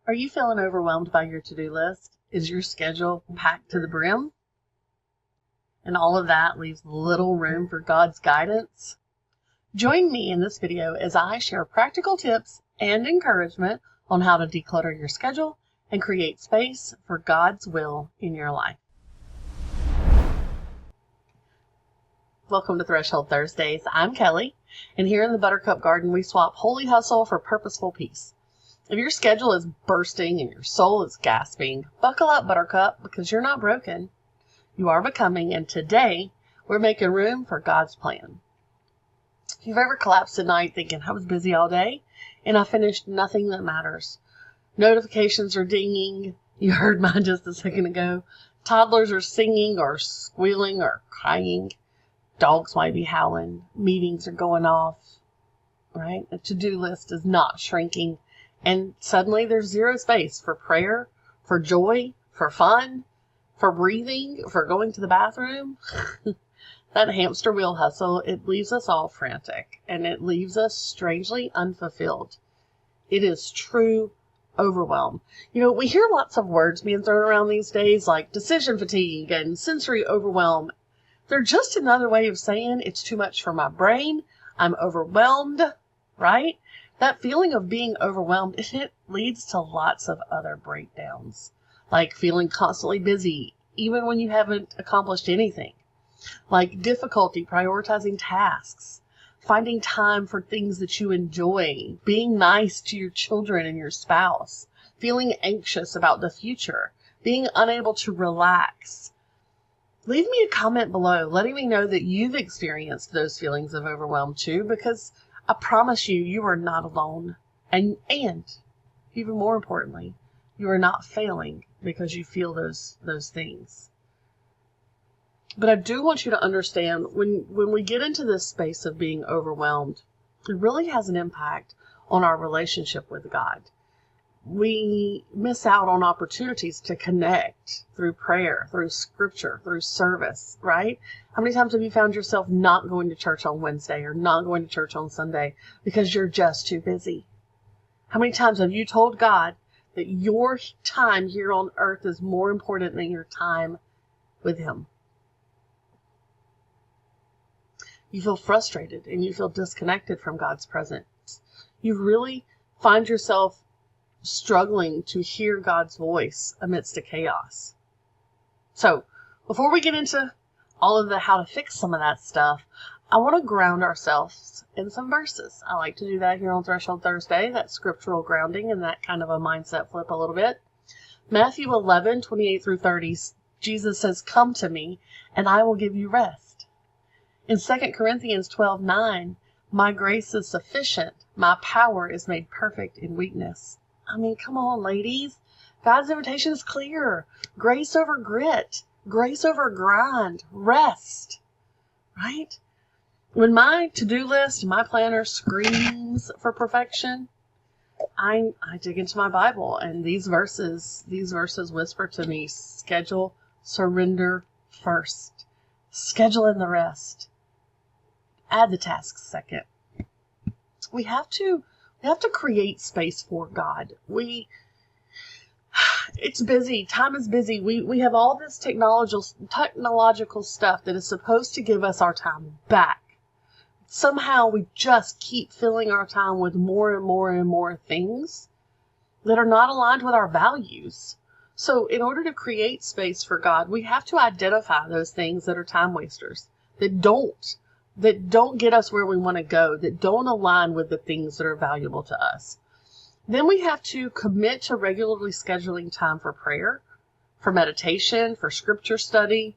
Are you feeling overwhelmed by your to-do list? Is your schedule packed to the brim? And all of that leaves little room for God's guidance? Join me in this video as I share practical tips and encouragement on how to declutter your schedule and create space for God's will in your life. Welcome to Threshold Thursdays. I'm Kelly, and here in the Buttercup garden, we swap holy hustle for purposeful peace. If your schedule is bursting and your soul is gasping, buckle up, Buttercup, because you're not broken. You are becoming, and today we're making room for God's plan. If you've ever collapsed at night thinking, I was busy all day, and I finished nothing that matters. Notifications are dinging. You heard mine just a second ago. Toddlers are singing or squealing or crying. Dogs might be howling. Meetings are going off. Right? The to-do list is not shrinking. And suddenly there's zero space for prayer, for joy, for fun, for breathing, for going to the bathroom. That hamster wheel hustle, it leaves us all frantic, and it leaves us strangely unfulfilled. It is true overwhelm. You know, we hear lots of words being thrown around these days like decision fatigue and sensory overwhelm. They're just another way of saying it's too much for my brain. I'm overwhelmed, right? That feeling of being overwhelmed, it leads to lots of other breakdowns, like feeling constantly busy, even when you haven't accomplished anything, like difficulty prioritizing tasks, finding time for things that you enjoy, being nice to your children and your spouse, feeling anxious about the future, being unable to relax. Leave me a comment below letting me know that you've experienced those feelings of overwhelm too, because I promise you, you are not alone. And even more importantly, you are not failing because you feel those things. But I do want you to understand when we get into this space of being overwhelmed, it really has an impact on our relationship with God. We miss out on opportunities to connect through prayer, through scripture, through service, right? How many times have you found yourself not going to church on Wednesday or not going to church on Sunday because you're just too busy? How many times have you told God that your time here on earth is more important than your time with Him? You feel frustrated and you feel disconnected from God's presence. You really find yourself struggling to hear God's voice amidst the chaos. So, before we get into all of the how to fix some of that stuff, I want to ground ourselves in some verses. I like to do that here on Threshold Thursday, that scriptural grounding and that kind of a mindset flip a little bit. Matthew 11:28 through 30, Jesus says, "Come to me, and I will give you rest." In 2 Corinthians 12:9, "My grace is sufficient. My power is made perfect in weakness." I mean, come on, ladies. God's invitation is clear. Grace over grit. Grace over grind. Rest. Right? When my to-do list, my planner screams for perfection, I dig into my Bible, and these verses whisper to me, schedule, surrender first. Schedule in the rest. Add the tasks second. We have to create space for God. It's busy. Time is busy. We have all this technological stuff that is supposed to give us our time back. Somehow we just keep filling our time with more and more and more things that are not aligned with our values. So in order to create space for God, we have to identify those things that are time wasters, that don't get us where we want to go, that don't align with the things that are valuable to us. Then we have to commit to regularly scheduling time for prayer, for meditation, for scripture study.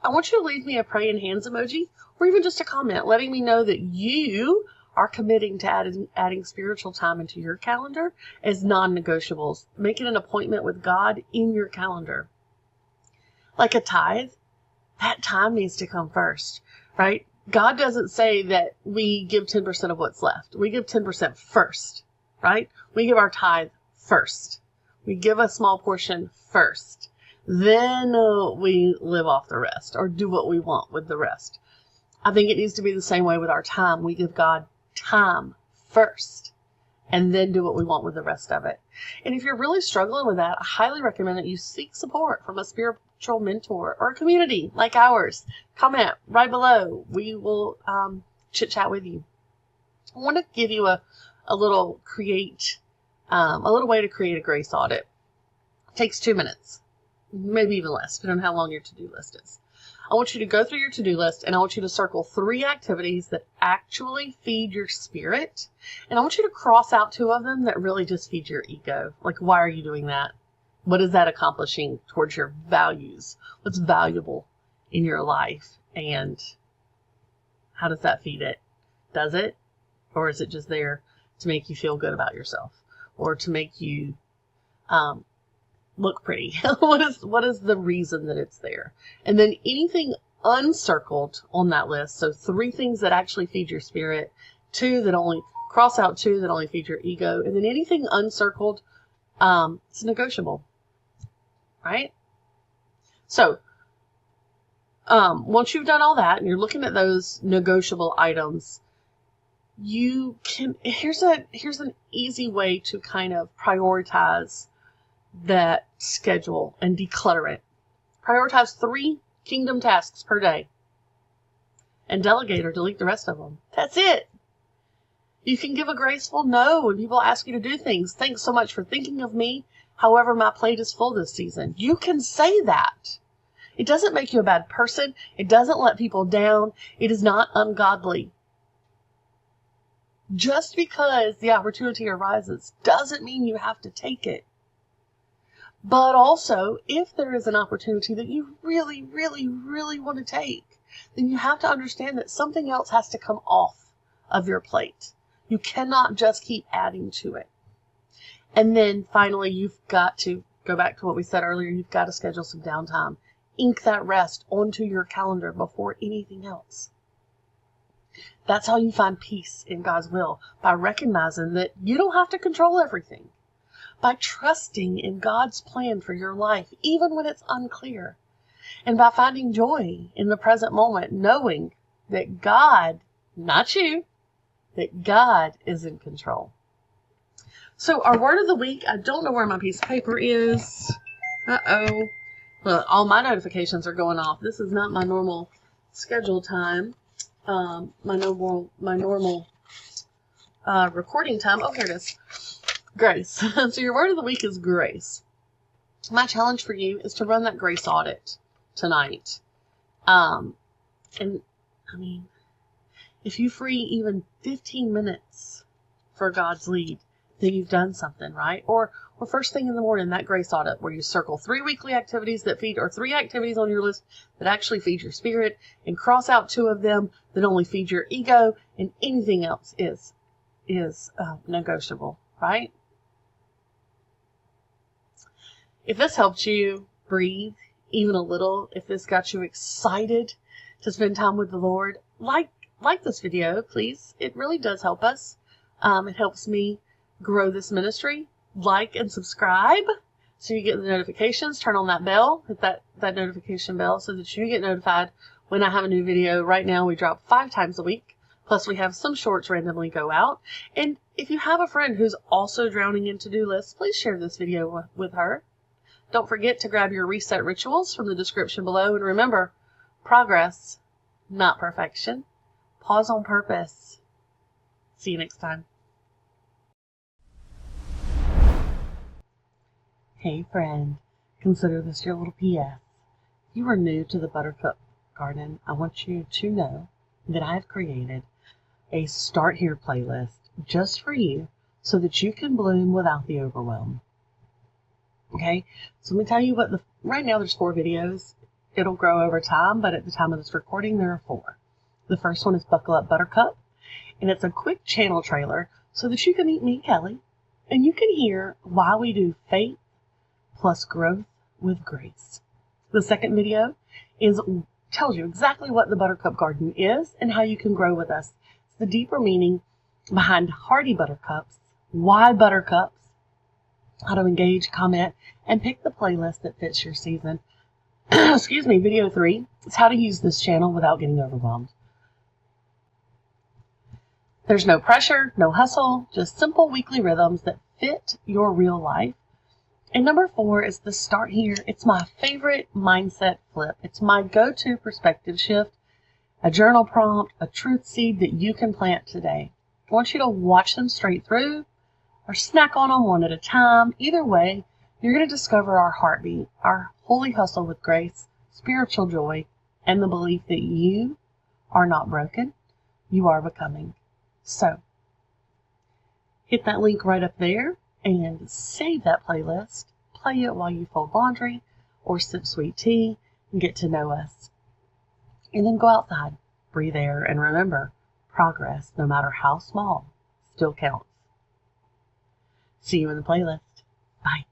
I want you to leave me a praying hands emoji or even just a comment letting me know that you are committing to adding spiritual time into your calendar as non-negotiables. Making an appointment with God in your calendar. Like a tithe, that time needs to come first. Right? God doesn't say that we give 10% of what's left. We give 10% first, right? We give our tithe first. We give a small portion first. Then we live off the rest or do what we want with the rest. I think it needs to be the same way with our time. We give God time first. and then do what we want with the rest of it. And if you're really struggling with that, I highly recommend that you seek support from a spiritual mentor or a community like ours. Comment right below. We will chit chat with you. I want to give you a little way to create a grace audit. It takes 2 minutes, maybe even less, depending on how long your to-do list is. I want you to go through your to-do list, and I want you to circle 3 activities that actually feed your spirit. And I want you to cross out 2 of them that really just feed your ego. Like, why are you doing that? What is that accomplishing towards your values? What's valuable in your life? And how does that feed it? Does it? Or is it just there to make you feel good about yourself? Or to make you look pretty? What is the reason that it's there? And then anything uncircled on that list, so 3 things that actually feed your spirit, 2 that only cross out 2 that only feed your ego, and then anything uncircled, it's negotiable, right? So once you've done all that and you're looking at those negotiable items, you can, here's an easy way to kind of prioritize that schedule and declutter it. Prioritize 3 kingdom tasks per day and delegate or delete the rest of them. That's it. You can give a graceful no when people ask you to do things. Thanks so much for thinking of me. However, my plate is full this season. You can say that. It doesn't make you a bad person. It doesn't let people down. It is not ungodly. Just because the opportunity arises doesn't mean you have to take it. But also, if there is an opportunity that you really, really, really want to take, then you have to understand that something else has to come off of your plate. You cannot just keep adding to it. And then finally, you've got to go back to what we said earlier. You've got to schedule some downtime. Ink that rest onto your calendar before anything else. That's how you find peace in God's will, by recognizing that you don't have to control everything. By trusting in God's plan for your life, even when it's unclear. And by finding joy in the present moment, knowing that God, not you, that God is in control. So our word of the week, I don't know where my piece of paper is. Uh-oh. Well, all my notifications are going off. This is not my normal schedule time. My normal recording time. Oh, here it is. Grace. So your word of the week is grace. My challenge for you is to run that grace audit tonight. And I mean, if you free even 15 minutes for God's lead, then you've done something, right? Or first thing in the morning, that grace audit where you circle 3 weekly activities that feed, or 3 activities on your list that actually feed your spirit, and cross out 2 of them that only feed your ego, and anything else is negotiable, right? If this helped you breathe even a little, if this got you excited to spend time with the Lord, like this video, please. It really does help us. It helps me grow this ministry. Like and subscribe so you get the notifications. Turn on that bell, hit that notification bell so that you get notified when I have a new video. Right now we drop 5 times a week. Plus we have some shorts randomly go out. And if you have a friend who's also drowning in to-do lists, please share this video with her. Don't forget to grab your reset rituals from the description below. And remember, progress, not perfection. Pause on purpose. See you next time. Hey friend, consider this your little PS. If you are new to the Buttercup Garden, I want you to know that I have created a Start Here playlist just for you so that you can bloom without the overwhelm. Okay, so let me tell you right now there's 4 videos. It'll grow over time, but at the time of this recording, there are 4. The first one is Buckle Up Buttercup, and it's a quick channel trailer so that you can meet me, Kelly, and you can hear why we do faith plus growth with grace. The second video tells you exactly what the Buttercup Garden is and how you can grow with us. It's the deeper meaning behind hardy buttercups, why buttercups, how to engage, comment, and pick the playlist that fits your season. Excuse me, video 3 is how to use this channel without getting overwhelmed. There's no pressure, no hustle, just simple weekly rhythms that fit your real life. And number 4 is the start here. It's my favorite mindset flip. It's my go-to perspective shift, a journal prompt, a truth seed that you can plant today. I want you to watch them straight through or snack on them one at a time. Either way, you're going to discover our heartbeat, our holy hustle with grace, spiritual joy, and the belief that you are not broken, you are becoming. So, hit that link right up there and save that playlist. Play it while you fold laundry or sip sweet tea and get to know us. And then go outside, breathe air, and remember, progress, no matter how small, still counts. See you in the playlist. Bye.